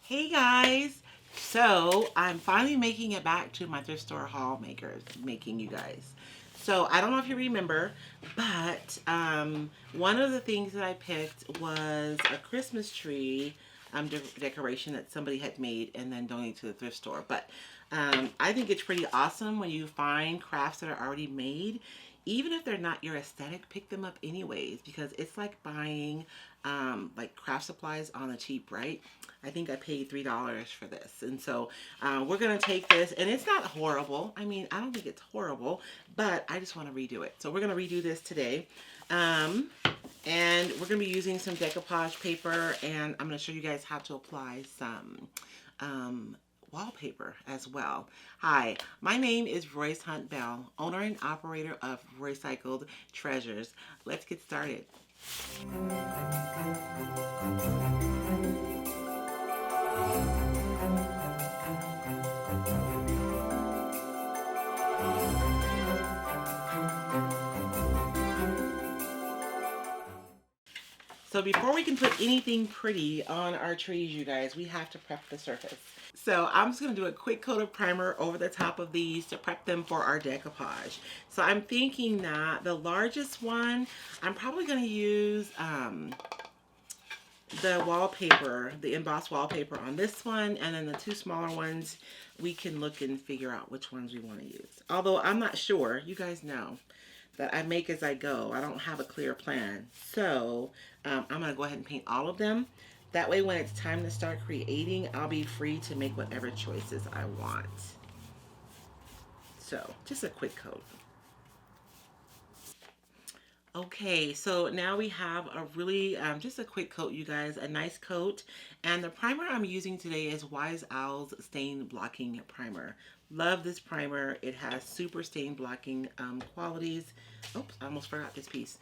Hey guys! So I'm finally making it back to my thrift store haul making, you guys. So I don't know if you remember, but one of the things that I picked was a Christmas tree decoration that somebody had made and then donated to the thrift store. But I think it's pretty awesome when you find crafts that are already made. Even if they're not your aesthetic, pick them up anyways, because it's like buying like craft supplies on the cheap, right? I think I paid $3 for this. And so we're going to take this, and it's not horrible. I mean, I don't think it's horrible, but I just want to redo it. So we're going to redo this today. And we're going to be using some decoupage paper, and I'm going to show you guys how to apply some wallpaper as well. Hi, my name is Royce Hunt Bell, owner and operator of Roycycled Treasures. Let's get started. So before we can put anything pretty on our trees, you guys, we have to prep the surface. So I'm just going to do a quick coat of primer over the top of these to prep them for our decoupage. So I'm thinking that the largest one, I'm probably going to use the wallpaper, the embossed wallpaper on this one, and then the two smaller ones, we can look and figure out which ones we want to use. Although I'm not sure, you guys know that I make as I go. I don't have a clear plan. So I'm going to go ahead and paint all of them. That way when it's time to start creating, I'll be free to make whatever choices I want. So just a quick coat. Okay, so now we have a really, just a quick coat, you guys, a nice coat. And the primer I'm using today is Wise Owl's Stain Blocking Primer. Love this primer. It has super stain blocking qualities. Oops, I almost forgot this piece.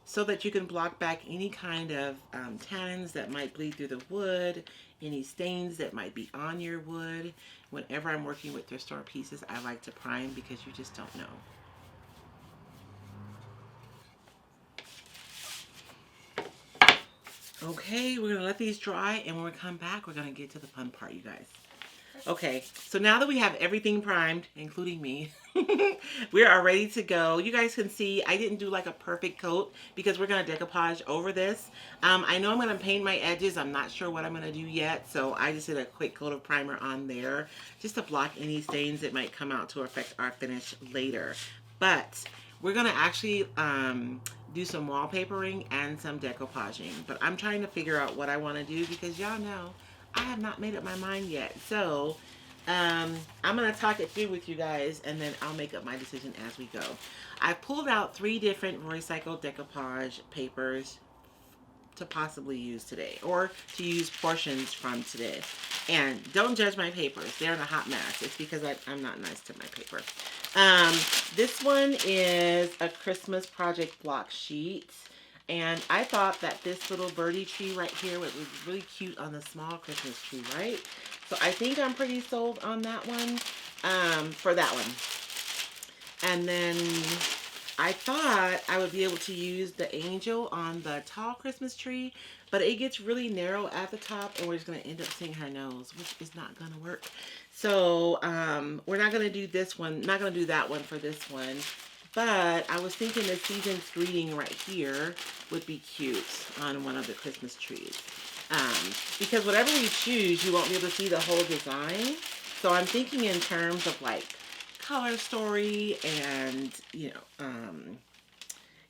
So that you can block back any kind of tannins that might bleed through the wood, any stains that might be on your wood. Whenever I'm working with thrift store pieces, I like to prime because you just don't know. Okay, we're going to let these dry, and when we come back, we're going to get to the fun part, you guys. Okay, so now that we have everything primed, including me, we are ready to go. You guys can see I didn't do like a perfect coat because we're going to decoupage over this. I know I'm going to paint my edges. I'm not sure what I'm going to do yet, so I just did a quick coat of primer on there just to block any stains that might come out to affect our finish later. But we're going to actually do some wallpapering and some decoupaging. But I'm trying to figure out what I want to do because y'all know I have not made up my mind yet. So I'm going to talk it through with you guys, and then I'll make up my decision as we go. I pulled out 3 different Roycycled decoupage papers to possibly use today, or to use portions from today. And don't judge my papers. They're in a hot mess. It's because I'm not nice to my paper. This one is a Christmas project block sheet. And I thought that this little birdie tree right here was really cute on the small Christmas tree, right? So I think I'm pretty sold on that one, for that one. And then I thought I would be able to use the angel on the tall Christmas tree, but it gets really narrow at the top, and we're just going to end up seeing her nose, which is not going to work. So we're not going to do this one, not going to do that one for this one. But I was thinking the season's greeting right here would be cute on one of the Christmas trees. Because whatever we choose, you won't be able to see the whole design. So I'm thinking in terms of like color story and, you know,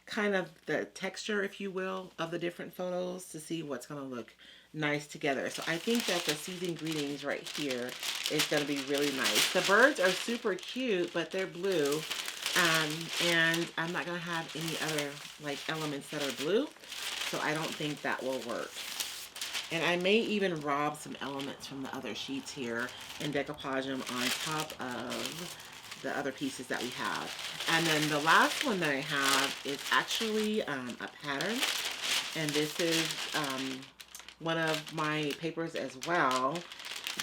kind of the texture, if you will, of the different photos to see what's going to look nice together. So I think that the season greetings right here is going to be really nice. The birds are super cute, but they're blue. And I'm not going to have any other like elements that are blue, so I don't think that will work. And I may even rob some elements from the other sheets here and decoupage them on top of the other pieces that we have. And then the last one that I have is actually a pattern, and this is one of my papers as well.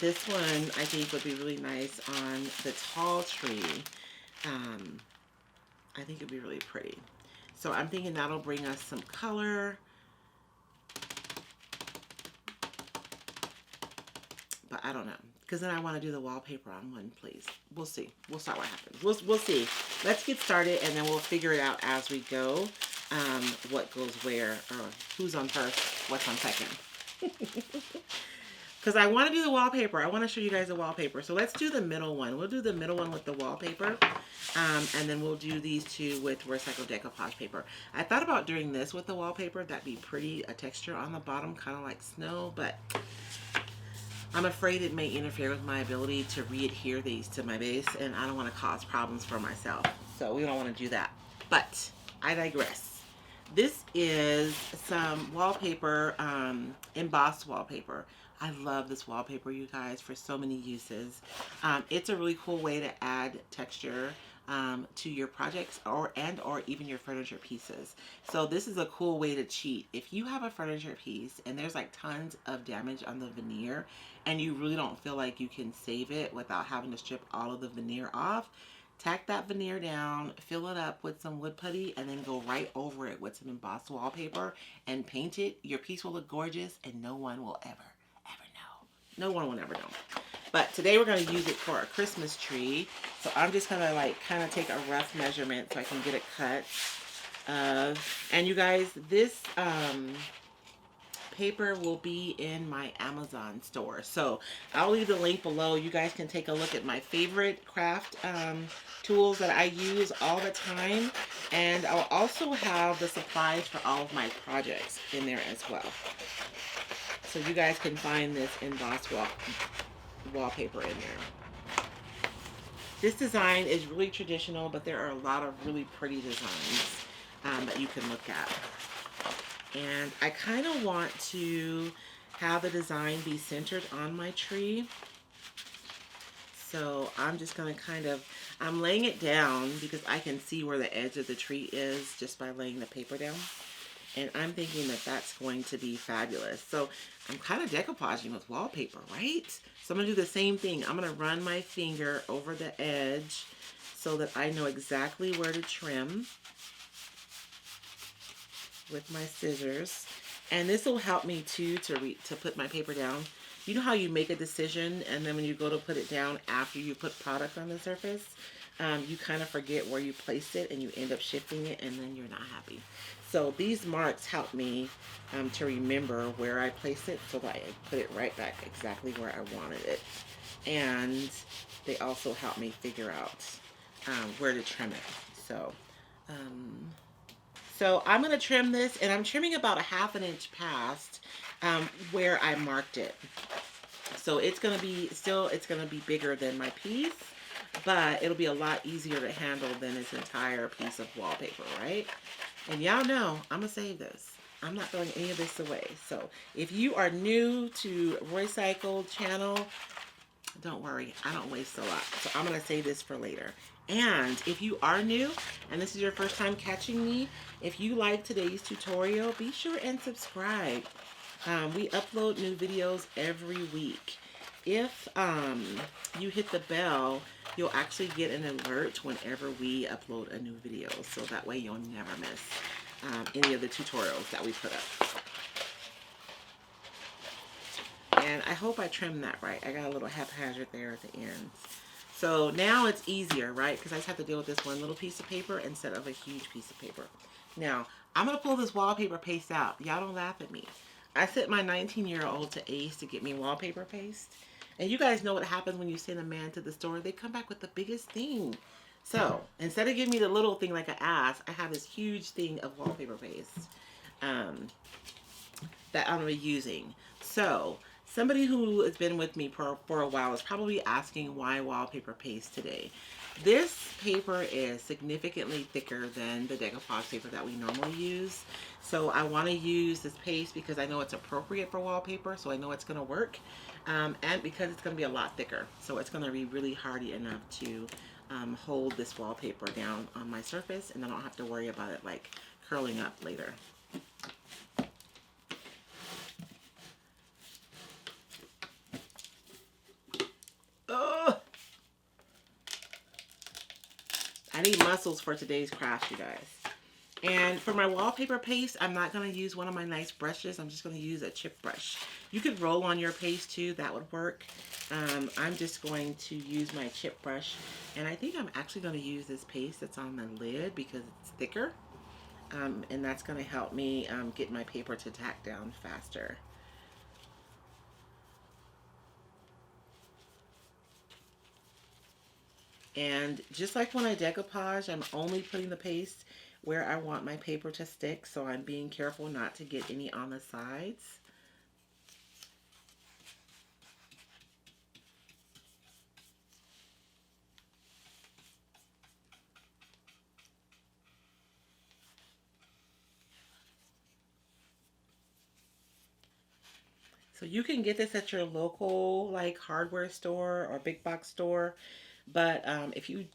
This one I think would be really nice on the tall tree. I think it'd be really pretty. So I'm thinking that'll bring us some color. but I don't know. Because then I want to do the wallpaper on one, please. We'll see. We'll start what happens. We'll see. Let's get started, and then we'll figure it out as we go. What goes where, or who's on first, what's on second. Because I want to do the wallpaper. I want to show you guys the wallpaper. So let's do the middle one. We'll do the middle one with the wallpaper. And then we'll do these two with recycled decoupage paper. I thought about doing this with the wallpaper. That'd be pretty, a texture on the bottom, kind of like snow. But I'm afraid it may interfere with my ability to re-adhere these to my base. And I don't want to cause problems for myself. So we don't want to do that. But I digress. This is some wallpaper, embossed wallpaper. I love this wallpaper, you guys, for so many uses. It's a really cool way to add texture to your projects or even your furniture pieces. So this is a cool way to cheat. If you have a furniture piece and there's like tons of damage on the veneer and you really don't feel like you can save it without having to strip all of the veneer off, tack that veneer down, fill it up with some wood putty, and then go right over it with some embossed wallpaper and paint it. Your piece will look gorgeous and no one will ever know. No one will ever know. But today we're going to use it for a Christmas tree. So I'm just going to like kind of take a rough measurement so I can get it cut. And you guys, this paper will be in my Amazon store. So I'll leave the link below. You guys can take a look at my favorite craft tools that I use all the time. And I'll also have the supplies for all of my projects in there as well. So you guys can find this embossed wallpaper in there. This design is really traditional, but there are a lot of really pretty designs that you can look at. And I kind of want to have the design be centered on my tree. So I'm just going to I'm laying it down because I can see where the edge of the tree is just by laying the paper down. And I'm thinking that that's going to be fabulous. So I'm kind of decoupaging with wallpaper, right? So I'm going to do the same thing. I'm going to run my finger over the edge so that I know exactly where to trim with my scissors. And this will help me too to put my paper down. You know how you make a decision and then when you go to put it down after you put product on the surface, you kind of forget where you placed it and you end up shifting it and then you're not happy. So these marks help me to remember where I placed it so that I put it right back exactly where I wanted it. And they also help me figure out where to trim it. So I'm going to trim this, and I'm trimming about a ½ inch past where I marked it. So it's going to be bigger than my piece, but it'll be a lot easier to handle than this entire piece of wallpaper, right? And y'all know I'm going to save this. I'm not throwing any of this away. So if you are new to Roycycled channel, don't worry, I don't waste a lot. So I'm going to save this for later. And if you are new and this is your first time catching me, if you like today's tutorial, be sure and subscribe. We upload new videos every week. If you hit the bell, you'll actually get an alert whenever we upload a new video. So that way you'll never miss any of the tutorials that we put up. And I hope I trimmed that right. I got a little haphazard there at the end. So now it's easier, right? Because I just have to deal with this one little piece of paper instead of a huge piece of paper. Now, I'm going to pull this wallpaper paste out. Y'all don't laugh at me. I sent my 19-year-old to Ace to get me wallpaper paste. And you guys know what happens when you send a man to the store. They come back with the biggest thing. So, instead of giving me the little thing like an ass, I have this huge thing of wallpaper paste that I'm going to be using. So, somebody who has been with me for a while is probably asking why wallpaper paste today. This paper is significantly thicker than the decoupage paper that we normally use. So I want to use this paste because I know it's appropriate for wallpaper, so I know it's going to work. And because it's going to be a lot thicker. So it's going to be really hardy enough to hold this wallpaper down on my surface, and I don't have to worry about it like curling up later. I need muscles for today's craft, you guys. And for my wallpaper paste, I'm not going to use one of my nice brushes. I'm just going to use a chip brush. You could roll on your paste too, that would work. I'm just going to use my chip brush, and I think I'm actually going to use this paste that's on the lid because it's thicker, and that's going to help me get my paper to tack down faster. And just like when I decoupage, I'm only putting the paste where I want my paper to stick, so I'm being careful not to get any on the sides. So you can get this at your local like hardware store or big box store. But if you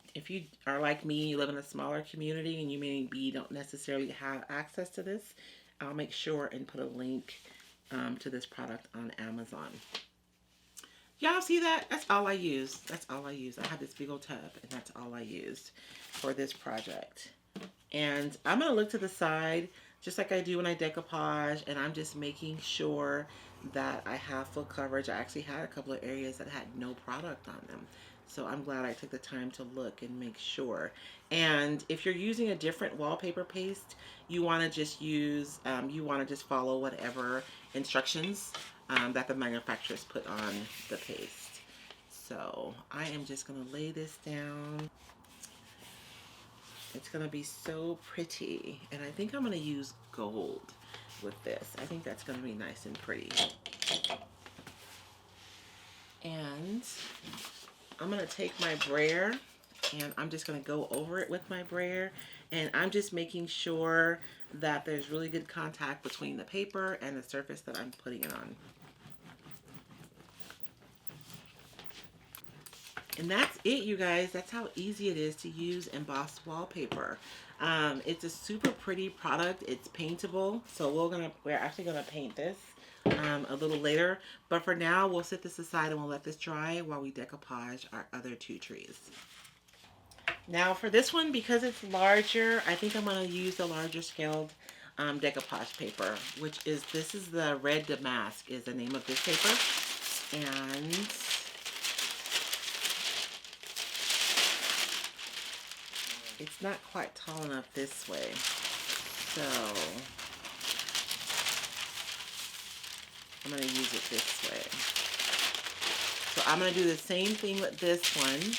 are like me, you live in a smaller community and you maybe don't necessarily have access to this, I'll make sure and put a link to this product on Amazon. Y'all see that? That's all I use. That's all I use. I have this big old tub and that's all I used for this project. And I'm going to look to the side just like I do when I decoupage, and I'm just making sure that I have full coverage. I actually had a couple of areas that had no product on them. So I'm glad I took the time to look and make sure. And if you're using a different wallpaper paste, you want to just use, you want to just follow whatever instructions that the manufacturers put on the paste. So I am just going to lay this down. It's going to be so pretty. And I think I'm going to use gold with this. I think that's going to be nice and pretty. And I'm going to take my brayer and I'm just going to go over it with my brayer. And I'm just making sure that there's really good contact between the paper and the surface that I'm putting it on. And that's it, you guys. That's how easy it is to use embossed wallpaper. It's a super pretty product. It's paintable. So we're actually gonna paint this a little later. But for now, we'll set this aside and we'll let this dry while we decoupage our other two trees. Now for this one, because it's larger, I think I'm gonna use the larger scaled decoupage paper, this is the Red Damask is the name of this paper. And it's not quite tall enough this way, so I'm going to use it this way. So I'm going to do the same thing with this one.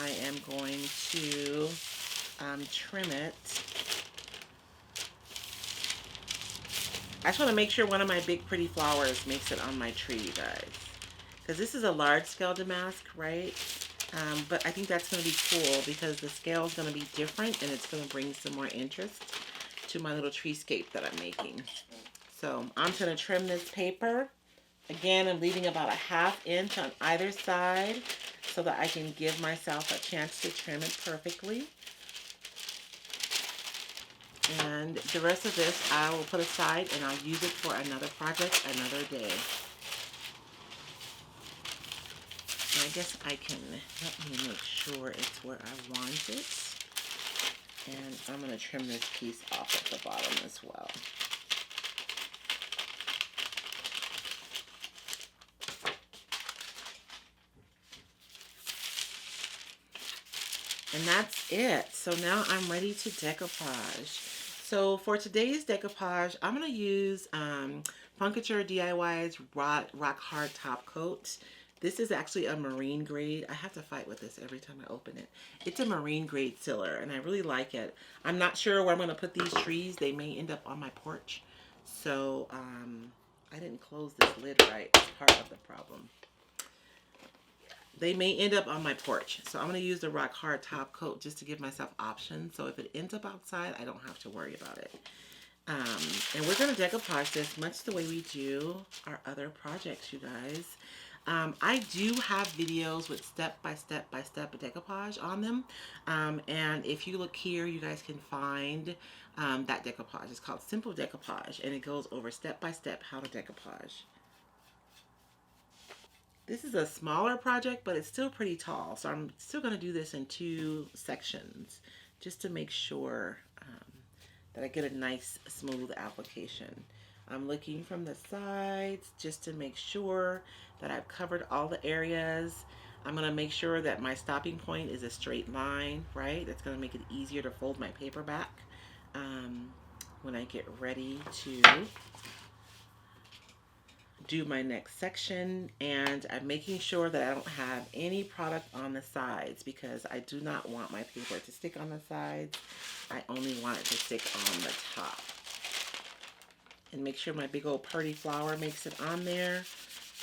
I am going to trim it. I just want to make sure one of my big pretty flowers makes it on my tree, you guys. Because this is a large scale damask, right? But I think that's going to be cool because the scale is going to be different and it's going to bring some more interest to my little treescape that I'm making. So I'm going to trim this paper. Again, I'm leaving about a ½ inch on either side so that I can give myself a chance to trim it perfectly. And the rest of this I will put aside and I'll use it for another project another day. I guess I can, let me make sure it's where I want it. And I'm going to trim this piece off at the bottom as well. And that's it. So now I'm ready to decoupage. So for today's decoupage, I'm going to use Funkature DIY's Rock Hard Top Coat. This is actually a marine grade. I have to fight with this every time I open it. It's a marine grade sealer and I really like it. I'm not sure where I'm going to put these trees. They may end up on my porch. So I didn't close this lid right. It's part of the problem. They may end up on my porch. So I'm going to use the Rock Hard Top Coat just to give myself options. So if it ends up outside, I don't have to worry about it. And we're going to decoupage this much the way we do our other projects, you guys. I do have videos with step-by-step decoupage on them. And if you look here, you guys can find that decoupage. It's called Simple Decoupage, and it goes over step-by-step how to decoupage. This is a smaller project, but it's still pretty tall. So I'm still going to do this in 2 sections just to make sure that I get a nice, smooth application. I'm looking from the sides just to make sure that I've covered all the areas. I'm going to make sure that my stopping point is a straight line, right? That's going to make it easier to fold my paper back when I get ready to do my next section. And I'm making sure that I don't have any product on the sides because I do not want my paper to stick on the sides. I only want it to stick on the top. And make sure my big old purdy flower makes it on there.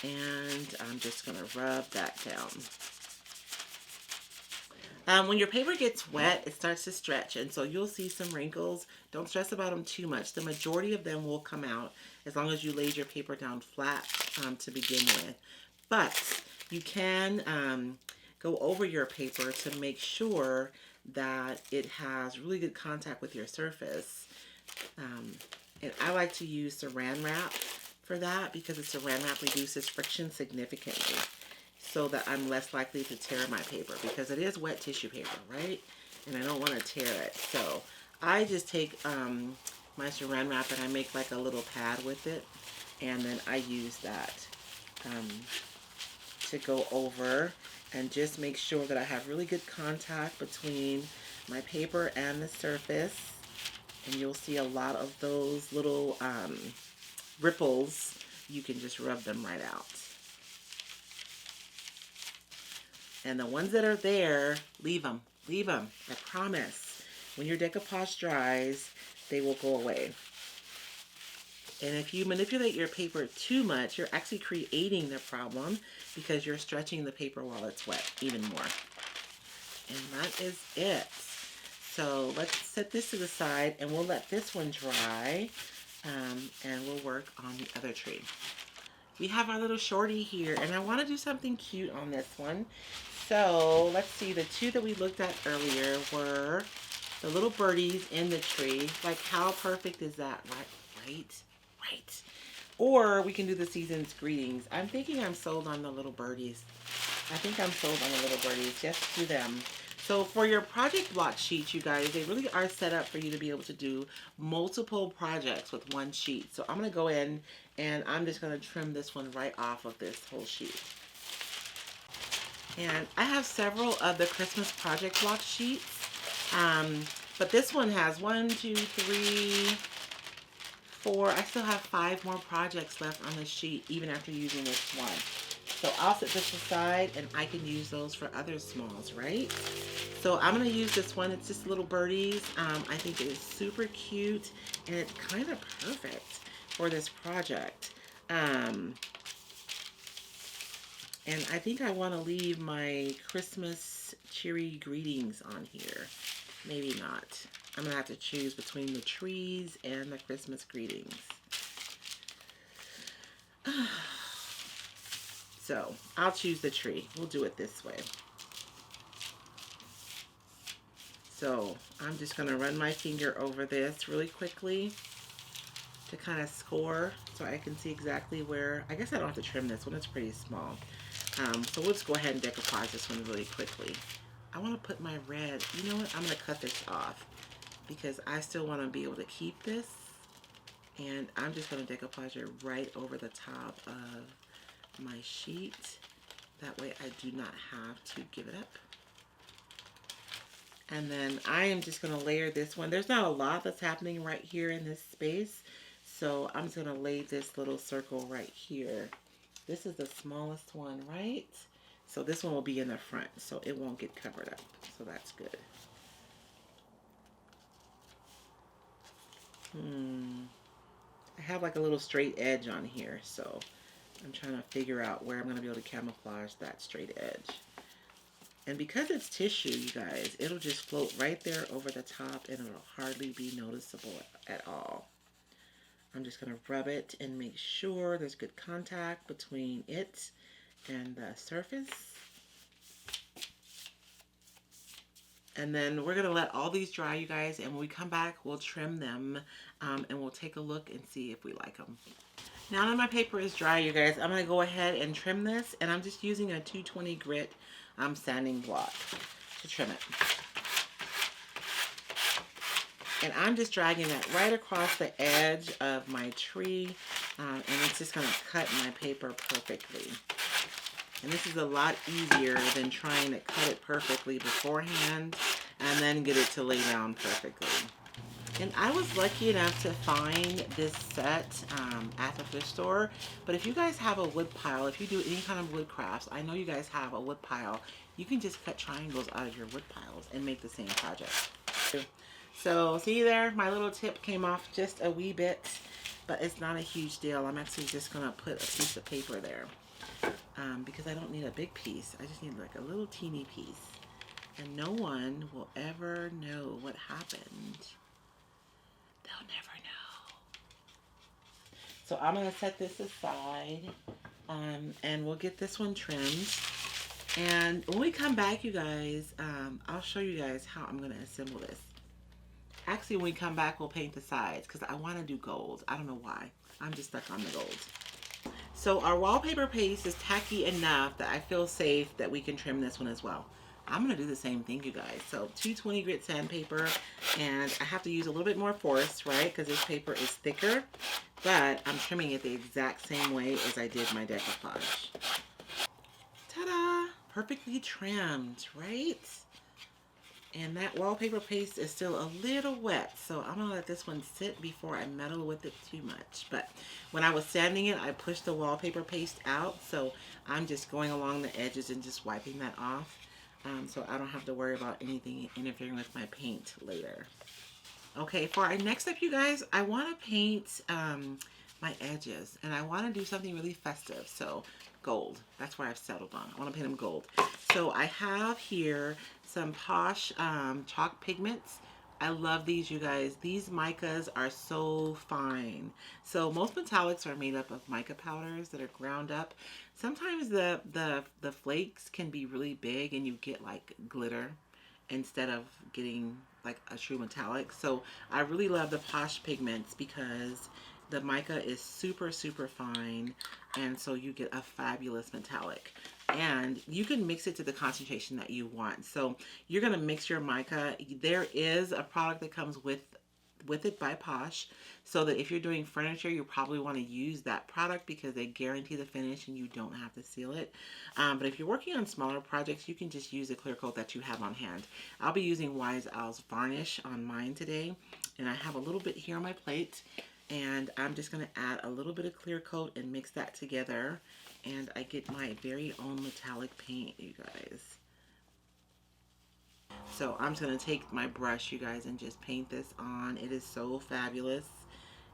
And I'm just going to rub that down. When your paper gets wet, it starts to stretch, and so you'll see some wrinkles. Don't stress about them too much. The majority of them will come out as long as you laid your paper down flat to begin with. But you can go over your paper to make sure that it has really good contact with your surface. And I like to use Saran wrap for that because the Saran wrap reduces friction significantly, so that I'm less likely to tear my paper because it is wet tissue paper, right? And I don't want to tear it. So I just take my Saran wrap and I make like a little pad with it. And then I use that to go over and just make sure that I have really good contact between my paper and the surface. And you'll see a lot of those little ripples. You can just rub them right out. And the ones that are there, leave them. Leave them. I promise. When your decoupage dries, they will go away. And if you manipulate your paper too much, you're actually creating the problem because you're stretching the paper while it's wet even more. And that is it. So let's set this to the side and we'll let this one dry and we'll work on the other tree. We have our little Shorty here, and I want to do something cute on this one. So let's see, the two that we looked at earlier were the little birdies in the tree. Like, how perfect is that? Right. Or we can do the season's greetings. I'm thinking I'm sold on the little birdies. I think I'm sold on the little birdies. Just do them. So for your project block sheets, you guys, they really are set up for you to be able to do multiple projects with one sheet. So I'm going to go in and I'm just going to trim this one right off of this whole sheet. And I have several of the Christmas project block sheets, but this one has 1, 2, 3, 4. I still have 5 more projects left on this sheet even after using this one. So I'll set this aside and I can use those for other smalls, right? So I'm going to use this one. It's just little birdies. I think it is super cute and it's kind of perfect for this project. And I think I want to leave my Christmas cheery greetings on here. Maybe not. I'm going to have to choose between the trees and the Christmas greetings. So I'll choose the tree. We'll do it this way. So I'm just going to run my finger over this really quickly to kind of score so I can see exactly where. I guess I don't have to trim this one. It's pretty small. So we'll just go ahead and decoupage this one really quickly. I want to put my red. You know what? I'm going to cut this off because I still want to be able to keep this. And I'm just going to decoupage it right over the top of my sheet. That way I do not have to give it up. And then I am just going to layer this one. There's not a lot that's happening right here in this space. So I'm just going to lay this little circle right here. This is the smallest one, right? So this one will be in the front, so it won't get covered up. So that's good. I have like a little straight edge on here, so I'm trying to figure out where I'm going to be able to camouflage that straight edge. And because it's tissue, you guys, it'll just float right there over the top and it'll hardly be noticeable at all. I'm just going to rub it and make sure there's good contact between it and the surface. And then we're going to let all these dry, you guys, and when we come back, we'll trim them and we'll take a look and see if we like them. Now that my paper is dry, you guys, I'm going to go ahead and trim this, and I'm just using a 220 grit sanding block to trim it. And I'm just dragging that right across the edge of my tree, and it's just going to cut my paper perfectly. And this is a lot easier than trying to cut it perfectly beforehand and then get it to lay down perfectly. And I was lucky enough to find this set at the thrift store. But if you guys have a wood pile, if you do any kind of wood crafts, I know you guys have a wood pile, you can just cut triangles out of your wood piles and make the same project. So see there, my little tip came off just a wee bit, but it's not a huge deal. I'm actually just going to put a piece of paper there because I don't need a big piece. I just need like a little teeny piece. And no one will ever know what happened. They'll never know. So I'm going to set this aside and we'll get this one trimmed. And when we come back, you guys, I'll show you guys how I'm going to assemble this. Actually, when we come back, we'll paint the sides because I want to do gold. I don't know why. I'm just stuck on the gold. So our wallpaper paste is tacky enough that I feel safe that we can trim this one as well. I'm going to do the same thing, you guys. So 220 grit sandpaper, and I have to use a little bit more force, right? Because this paper is thicker, but I'm trimming it the exact same way as I did my decoupage. Ta-da! Perfectly trimmed, right? And that wallpaper paste is still a little wet, so I'm going to let this one sit before I meddle with it too much. But when I was sanding it, I pushed the wallpaper paste out, so I'm just going along the edges and just wiping that off. So I don't have to worry about anything interfering with my paint later. Okay, for our next step, you guys, I want to paint my edges, and I want to do something really festive. So gold, that's where I've settled on. I want to paint them gold. So I have here some Posh chalk pigments. I love these, you guys. These micas are so fine. So most metallics are made up of mica powders that are ground up. Sometimes the flakes can be really big and you get like glitter instead of getting like a true metallic. So I really love the Posh pigments because the mica is super, super fine, and so you get a fabulous metallic. And you can mix it to the concentration that you want. So you're going to mix your mica. There is a product that comes with it by Posh, so that if you're doing furniture, you probably want to use that product because they guarantee the finish and you don't have to seal it. But if you're working on smaller projects, you can just use the clear coat that you have on hand. I'll be using Wise Owl's varnish on mine today, and I have a little bit here on my plate. And I'm just going to add a little bit of clear coat and mix that together. And I get my very own metallic paint, you guys. So I'm just going to take my brush, you guys, and just paint this on. It is so fabulous.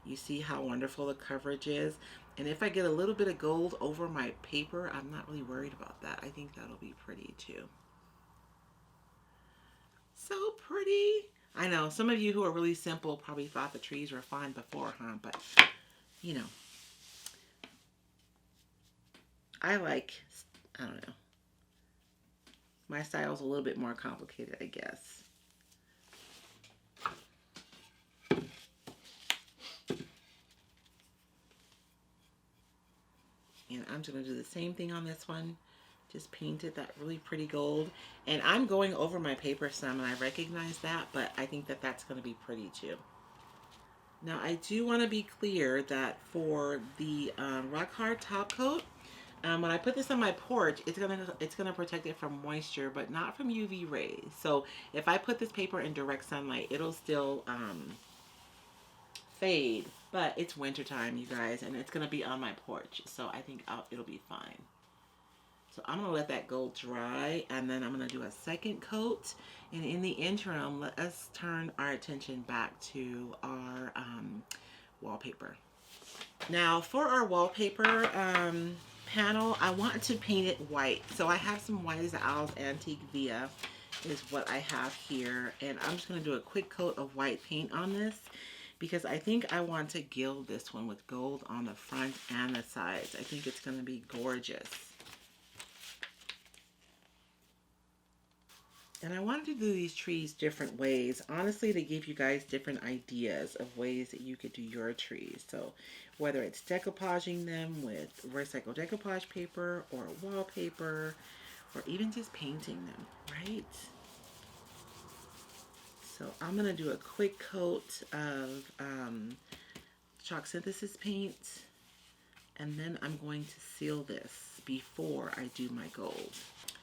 You see how wonderful the coverage is. And if I get a little bit of gold over my paper, I'm not really worried about that. I think that'll be pretty too. So pretty. I know some of you who are really simple probably thought the trees were fine before, huh? But, you know, I don't know. My style's a little bit more complicated, I guess. And I'm just going to do the same thing on this one. Just painted that really pretty gold. And I'm going over my paper some, and I recognize that, but I think that that's going to be pretty too. Now, I do want to be clear that for the rock hard top coat, when I put this on my porch, it's gonna protect it from moisture, but not from UV rays. So if I put this paper in direct sunlight, it'll still fade. But it's wintertime, you guys, and it's gonna be on my porch, so I think it'll be fine. So I'm going to let that gold dry, and then I'm going to do a second coat. And in the interim, let us turn our attention back to our wallpaper. Now, for our wallpaper panel, I want to paint it white. So I have some Wise Owl's Antique Via is what I have here. And I'm just going to do a quick coat of white paint on this, because I think I want to gild this one with gold on the front and the sides. I think it's going to be gorgeous. And I wanted to do these trees different ways, honestly, to give you guys different ideas of ways that you could do your trees. So whether it's decoupaging them with recycled decoupage paper or wallpaper, or even just painting them, right? So I'm going to do a quick coat of chalk synthesis paint, and then I'm going to seal this before I do my gold.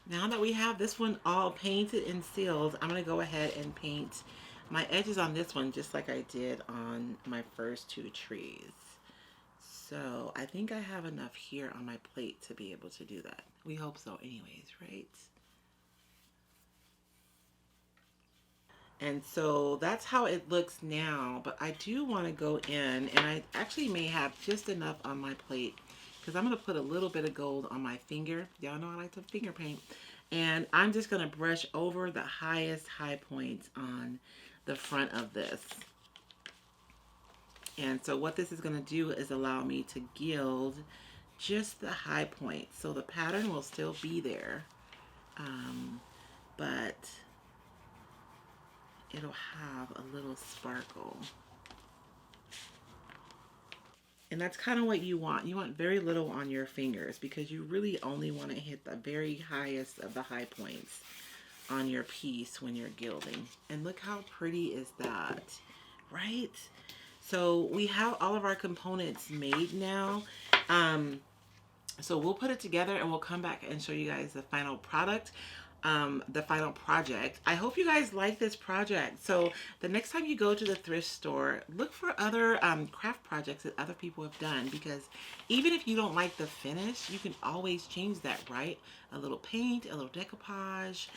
Now that we have this one all painted and sealed, I'm going to go ahead and paint my edges on this one just like I did on my first two trees. So I think I have enough here on my plate to be able to do that. We hope so anyways, right? And so that's how it looks now, but I do want to go in, and I actually may have just enough on my plate because I'm going to put a little bit of gold on my finger. Y'all know I like to finger paint. And I'm just going to brush over the highest high points on the front of this. And so what this is going to do is allow me to gild just the high points. So the pattern will still be there, but it'll have a little sparkle. And that's kind of what you want. You want very little on your fingers because you really only want to hit the very highest of the high points on your piece when you're gilding. And look how pretty is that, right? So we have all of our components made now. So we'll put it together and we'll come back and show you guys the final product. The final project. I hope you guys like this project. So the next time you go to the thrift store, look for other craft projects that other people have done, because even if you don't like the finish, you can always change that, right? A little paint, a little decoupage,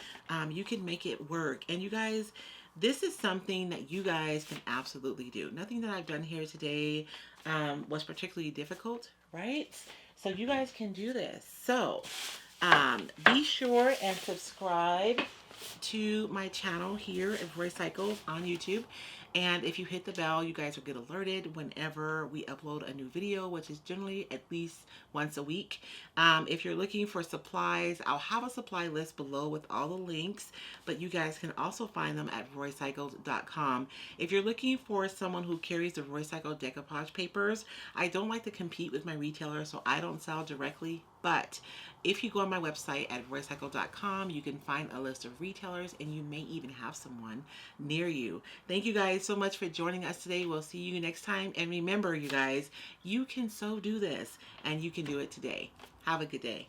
you can make it work. And you guys, this is something that you guys can absolutely do. Nothing that I've done here today was particularly difficult, right? So you guys can do this. So be sure and subscribe to my channel here at Roycycled on YouTube. And if you hit the bell, you guys will get alerted whenever we upload a new video, which is generally at least once a week. If you're looking for supplies, I'll have a supply list below with all the links, but you guys can also find them at roycycled.com. If you're looking for someone who carries the Roycycled decoupage papers, I don't like to compete with my retailer, so I don't sell directly. But if you go on my website at roycycled.com, you can find a list of retailers, and you may even have someone near you. Thank you guys so much for joining us today. We'll see you next time. And remember, you guys, you can so do this, and you can do it today. Have a good day.